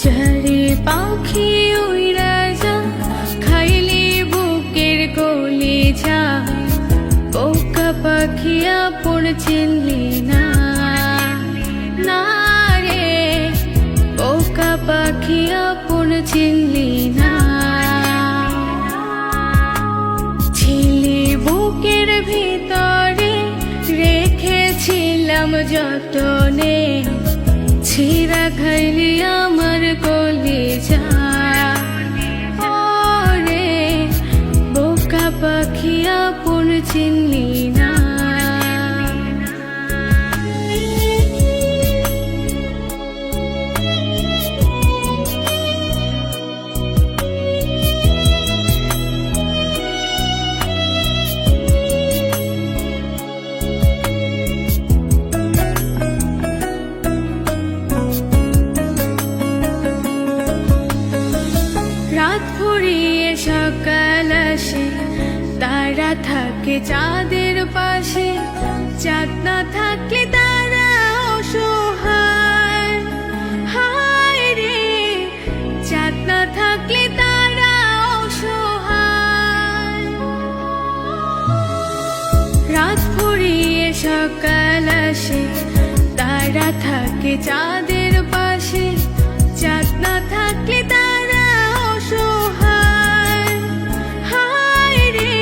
ঝরে পাখি উইরা যা খাইলি বুকের কলি যা বোকা পাখি আপন চিনলি না না রে বোকা পাখি আপন চিনলি না ছিলি বুকের ভিতরে রেখেছিলাম যতনে ছিঁড়া খাইলি আমার কলিজা ওরে বোকা পাখি আপন চিনলি না রাত ফুরিয়ে সকাল আসে তারা থাকে চাঁদের পাশে চাঁদ না থাকলে তারা অসহায় হায় রে চাঁদ না থাকলে তারা অসহায় রাত ফুরিয়ে সকাল আসে তারা থাকে চাঁদের পাশে চাঁদ না থাকলে তারা অসহায় হায় রে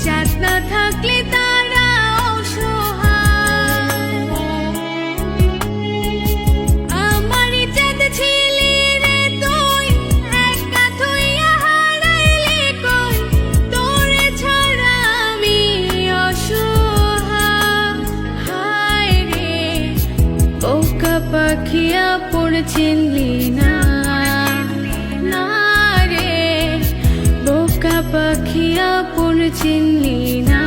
চাঁদ না থাকলে তারা অসহায় আমার চাঁদ ছিলি রে তুই একা থইয়া হারাইলি কই তোরে ছাড়া আমি অসহায় হায় রে বোকা পাখি আপন চিনলি না না রে বোকা পাখি আপন চিনলি না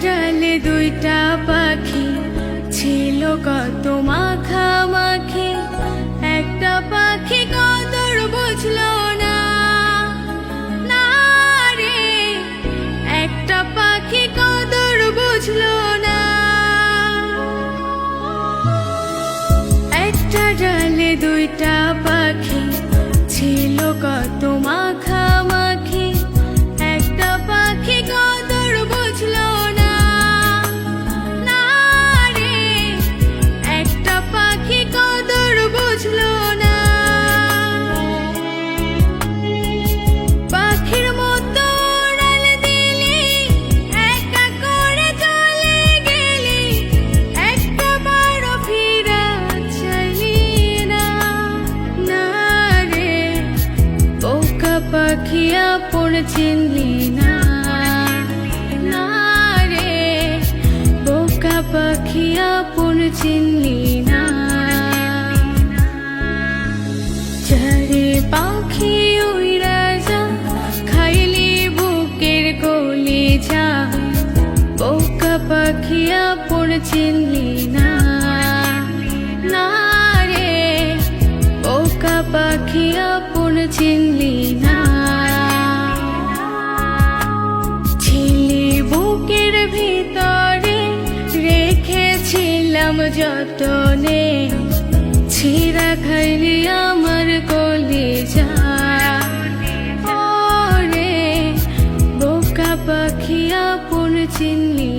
ডালে দুইটা পাখি ছিল কত মাখামাখি একটা পাখি কদর বুঝলো না না রে একটা পাখি কদর বুঝলো না একটা ডালে দুইটা পাখি ছিল কত মাখামাখি একটা পাখি কদর বুঝলো না না রে একটা পাখি কদর বুঝলো না পাখির মতো উড়াল দিলি একা করে চলে গেলি একটা বারো ফিরা চাইলি না না রে বোকা পাখি আপন চিনলি না না রে বোকা পাখি আপন চিনলি না ঝরে পাখি উইরা যা খাইলি বুকের কলি যা বোকা পাখি আপন চিনলি না না রে বোকা পাখি আপন চিনলি না ছিলি বুকের ভিতরে রেখেছিলাম যতনে ছিঁড়া খাইলি আমার কলিজা ওরে বোকা পাখি আপন চিনলি